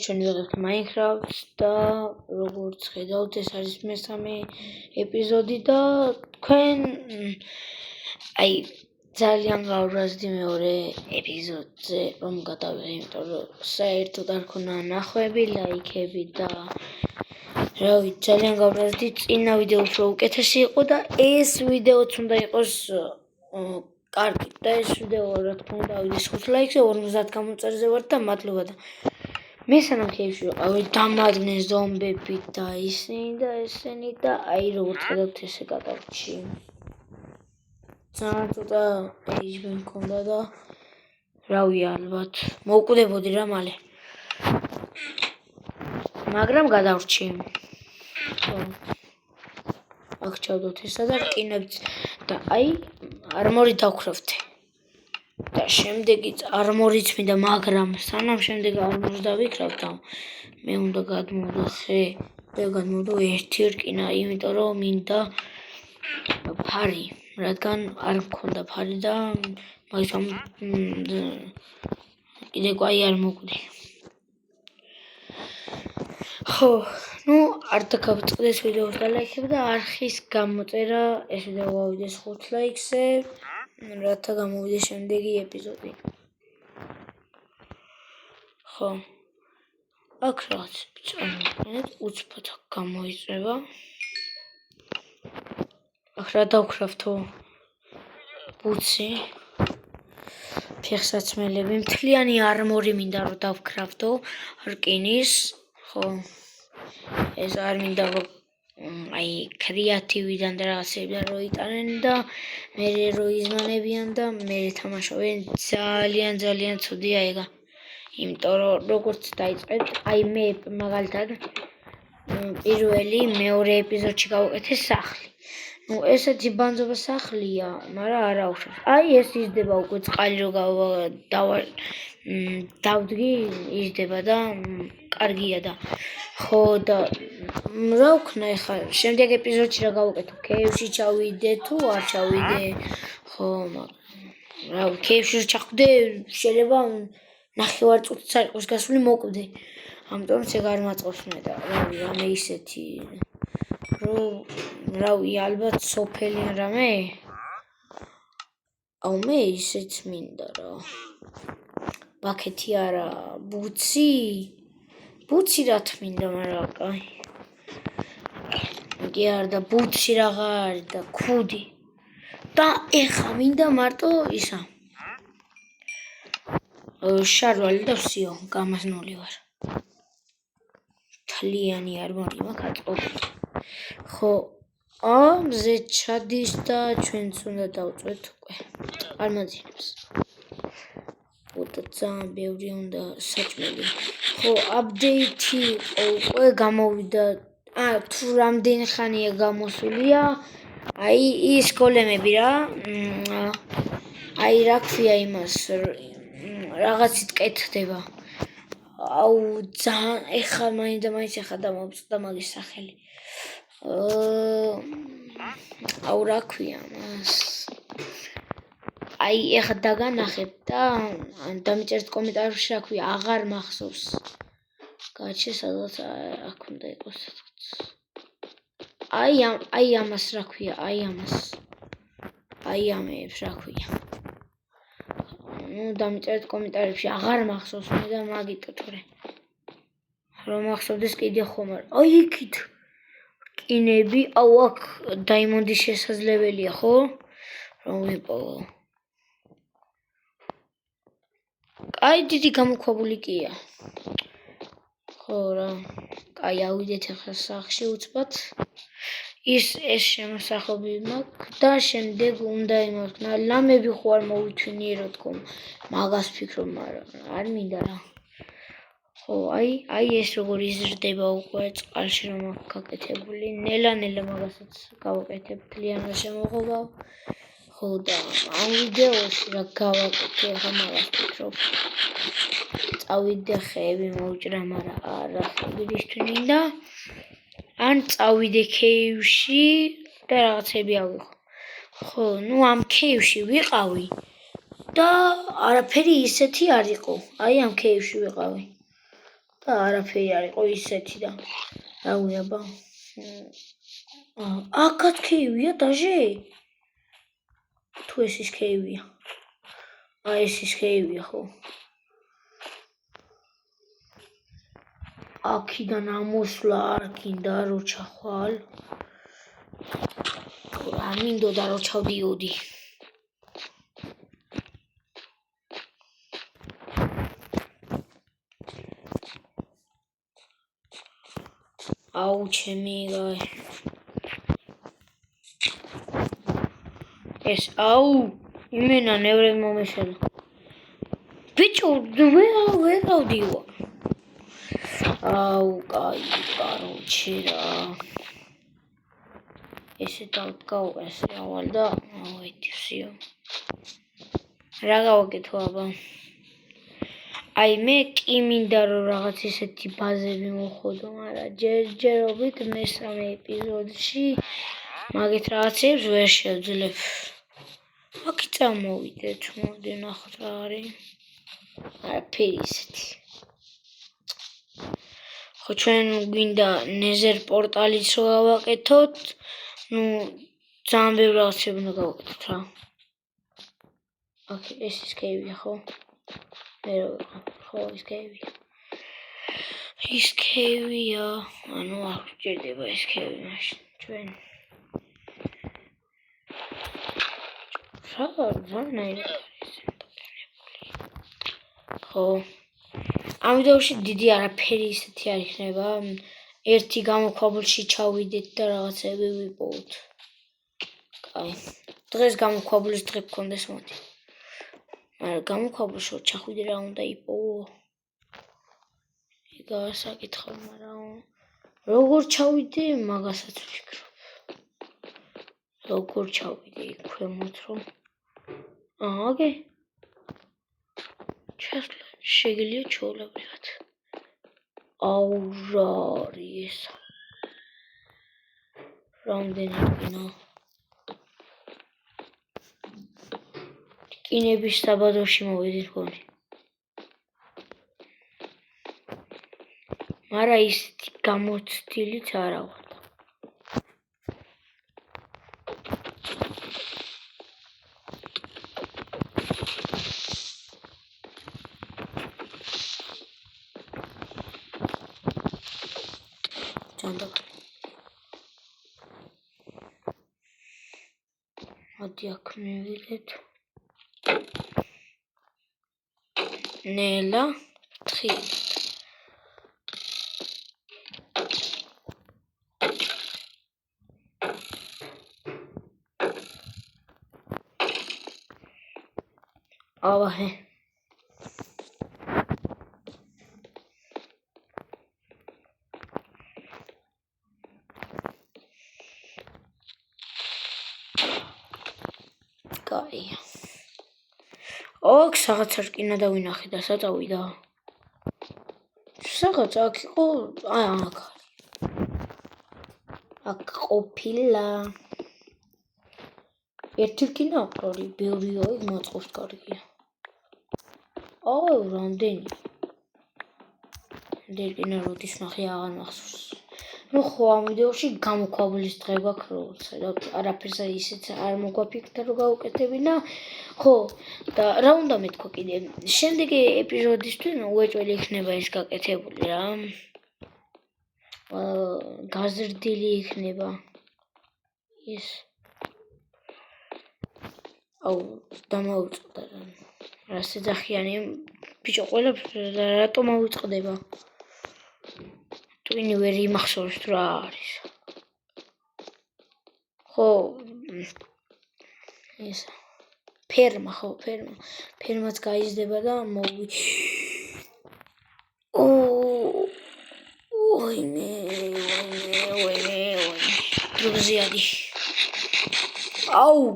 Ჩვენ ვიღებთ Minecraft-ს და როგორც ხედავთ, ეს არის მესამე ეპიზოდი და თქვენ ძალიან გავვრაზდი მეორე ეპიზოდზე რომ გადავიღე, იმიტომ რომ საერთოდ არ ქონა ნახვები, ლაიქები და ძალიან გავვრაზდი. წინა ვიდეო უფრო უკეთესი იყო და ეს ვიდეოც უნდა იყოს კარგი და ეს ვიდეო რა თქმა უნდა ავიდეს 5 ლაიქზე 50 გამოწერზე ვარ და მადლობა და მესამე кейში ვიყავი დამადნე ზომბები და ისინი და აი როგორც ხედავთ ესე გადავჭი. ძალიან ცოტა HP მქონდა და რავი ალბათ მოვკვდებოდი რა მალე. მაგრამ გადავრჩი. აქ ჩავდოთ ესა და რკინებიც და აი არმორი დავქროვდე. და შემდეგიც არმორიც მინდა, მაგრამ სანამ შემდეგ არმორს დავიქრავ და მე უნდა გადმოვდო ხე და გადმოვდო ერთი რკინა, იმიტომ რომ მინდა ფარი, რადგან არ მქონდა ფარი და მაგისამ კიდე კვაი არ მოკვდი. ხო, არ დაგავწყდეს ვიდეოს და ლაიქები და არხის გამოწერა ეს ვიდეო ავიდეს 5 ლაიქზე. რათა გამოვიდეს შემდეგი ეპიზოდი. ხო. აქ რაღაც წარმოიდგინეთ, უცბად გამოიწება. აქ რა დავქრავთო? ბუცი. ფეხსაცმელები, მთლიანი არმორი მინდა რომ დავქრავთო, რკინის. ხო. ეს არ მინდა რომ კრეატივიდან და რაღაცებიდან რო იტანენ და მე რო იზმანებიან და მე თამაშობენ ძალიან ცუდია ეგა. იმიტომ რომ როგორც დაიწყეთ, მე მაგალითად პირველი მეორე ეპიზოდში გავუკეთე სახლი. ესეთი ბანძობა სახლია, მაგრამ არა უშვებს. ეს იზრდება უკვე წყალი რო დავდგი, იზრდება და კარგია და ხო და რა ვქნა ეხლა შემდეგ ეპიზოდში რა გავუკეთო? KFC ჩავიდე თუ არ ჩავიდე? ხო, მაგრამ KFC ჩახვდე, შეიძლება ნახევარ წუთიც არ იყოს გასული მოკვდე. ამიტომ ეგ არ მაწყობს მე და რამე ისეთი რავი ალბათ სოფელი რამე? მე ისეც მინდა რა. ბაქეთი არა, ბუცი რა თმინდა, მაგრამ კაი. კი არ და ბუცი რაღა არის და ქუდი. და ეხა მინდა მარტო ისა. შარვალი და ვსიო, გამაზნული ვარ. თლიანი არმორი მაქვს აწყობილი. ხო, მზე ჩადის და ჩვენც უნდა დავწვეთ უკვე. წარმაძინებს. და ძალიან ბევრი უნდა საჭმელი. ხო, აპდეითი უკვე გამოვიდა. თუ რამდენი ხანია გამოსულია, ის გოლემები რა. რა ქვია იმას, რაღაცით კეთდება. ძალიან ეხლა მაინც ეხლა დამოვწყდა მაგის სახელი. რა ქვია მას. ეხლა დაგანახებ და დამიწერეთ კომენტარებში რა ქვია, აღარ მახსოვს. გაჩე სადღაც აქ უნდა იყოს. ამას რა ქვია, ამას. ამებს რა ქვია. დამიწერეთ კომენტარებში, აღარ მახსოვს მე და მაგიტო თორე. რომ მახსოვდეს კიდე ხომ არა. იქით რკინები, აქ დაიმონდის შესაძლებელია, ხო? რომ ვიპოვო. დიდი გამოქვაბული კია. ხო რა. ავიდეთ ახლა სახლში უცბად. ეს შემოსახლები მაქვს და შემდეგ უნდა იმოქმნა. ლამები ხო არ მოვითვინიერო თქო. მაგას ვფიქრობ, მაგრამ არ მინდა რა. ხო, ეს როგორ იზრდება უკვე წყალში რომ აქვს გაკეთებული. ნელა მაგასაც გავაკეთებ, თლიანად შემოღობა. ხო და ამ ვიდეოში რა გავაკეთე, ახლა მაგას ვფიქრობ. წავიდე ხეები მოვჭრა, მაგრამ არა ვიდისთვინი და ან წავიდე KFC-ში და რაღაცები ავიღო. ხო, ამ KFC-ში ვიყავი და არაფერი ისეთი არ იყო. ამ KFC-ში ვიყავი. და არაფერი არ იყო ისეთი და რა ვიაბა აქაც ქეივია დაჟე თუ ეს ის ქეივია ეს ის ქეივია ხო აქიდან ამოსვლა არ გინდა რო ჩახვალ რა მინდოდა რო ჩავდიოდი აუ ჩემი გაი ეს აუ იმენა ნევრები მომეშალა ბიჭო ვერ ავდიო აუ კაი კაროჩე რა ესე დავკავეს რავალ და აუეთივსიო რა გავაკეთო აბა აი მე კი მინდა რომ რაღაც ისეთი ბაზები მოხოდო მაგრამ ჯერჯერობით მესამე ეპიზოდში მაგით რაღაცებს ვერ შევძლებ აქ წამოვიდეთ მოდი ნახოთ რა არის არაფერი ისეთი ხო ჩვენ გვინდა ნეზერ პორტალიც რო გავაკეთოთ ნუ ძალიან ბევრი რაღაცები უნდა გავაკეთოთ რა ოკეი ეს ის კეივია ხო მე ხო ის კეივია ანუ არ გჭირდება ეს კეივი მაშინ ჩვენ ხო ამ ვიდეოში დიდი არაფერი ისეთი არ იქნება ერთი გამოქვაბულში ჩავიდეთ და რაღაცები ვიპოვოთ კაი დღეს გამოქვაბულის დღე გქონდეს მოდი მაგრამ გამოქვაბულში ჩახვიდე რა უნდა იპოვო იგაა საკითხი მაგრამ როგორ ჩავიდე მაგასაც ვფიქრობ როგორ ჩავიდე იქ ქვემოთ რომ ოკეი შეგიძლია ჩაოლებრივად აუ რა არის რამდენი კინო კინების საბადოში მოვიდით გონი მაგრამ ისეთი გამოცდილიც არა ვარ მოდი აქ მივიდეთ ნელა თხი ავაჰე კაი ოქ რაღაც არ კინა დავინახე და საწავიდა რაღაც აქ იყო აქ ყოფილა ერთი კინა ორი ბევრია იქ მოწყობს კარგია აუ რამდენი დერკინა როდის ნახე აღარ მახსოვს ну ხო ამ ვიდეოში გამოქვაბულის დღე გვაქვს როცა არაფერს ისიც არ მოგვაფიქრდა რომ გავუკეთებინა ხო და რა უნდა მეთქვა კიდე შემდეგი ეპიზოდისთვის უეჭველი იქნება ეს გაკეთებული რა გაზრდილი იქნება ის აუ დამაუწყდა რა სეძახიანი ბიჭო ყველაფერს რატო მოვიწყდება ტვინი ვერ იმახსოვს თუ რა არის ხო ეს ფერმა ხო ფერმაც გაიზრდება და მოვი ოინე დრუზიადი აუ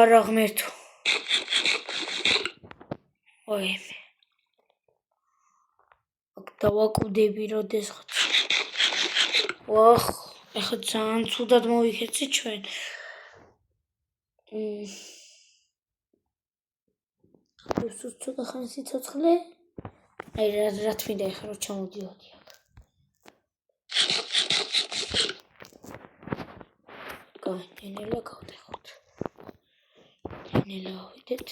არა ღმერთო ой აქ დავაკვდები როდესღაც ვახ ეხლა ძალიან ცუდად მოვიქეცი ჩვენ სულ ცოტა ხანი სიცოცხლე. აი რა თმინდა ეხლა რომ ჩამოდიოდი აქ. ნელა გავდეხოთ. ნელა ავიდეთ.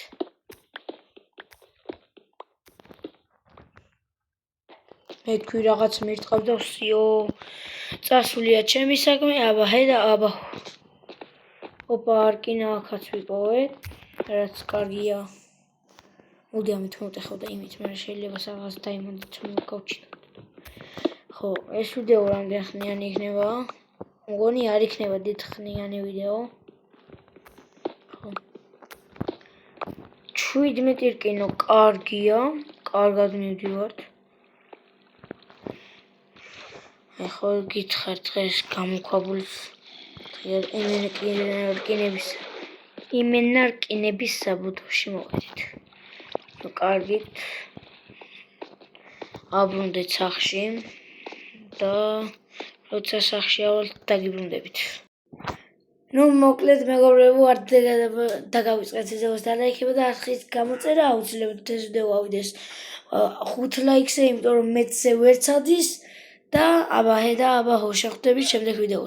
მე თქვი რაღაც მირტყავდა ვსიო. წასულია ჩემი საქმე, აბა ჰედა აბა. ოპა არკინა აქაც ვიპოვეთ. რაც კარგია. მოდი ამით მოვტეხავ და იმით, მაგრამ შეიძლება რაღაც დაიმონდეთ რომ გავჩინოთ. ხო, ეს ვიდეო რამდენი ხნიანი იქნება? მგონი არ იქნება დიდხნიანი ვიდეო. ხო. 17 რკინო კარგია, კარგად მივდივართ. ეხლა გითხარ დღეს გამოქვაბულის იმენა რკინების საბუთოში მოვედით. კარგით. აბრუნდეთ სახში და როცა სახში ავალთ დაგიბრუნდებით. ნუ მოკლედ მეგობრებო, არ დაგავიწყეთ ვიდეოს და ლაიქება და 1000-ის გამოწერა აუცილებლად ეს ვიდეო ავიდეს 5 ლაიქზე, იმიტომ რომ მეცე ვერც ადის და აბა ჰედა აბა ხო შეხვდებით შემდეგ ვიდეოში.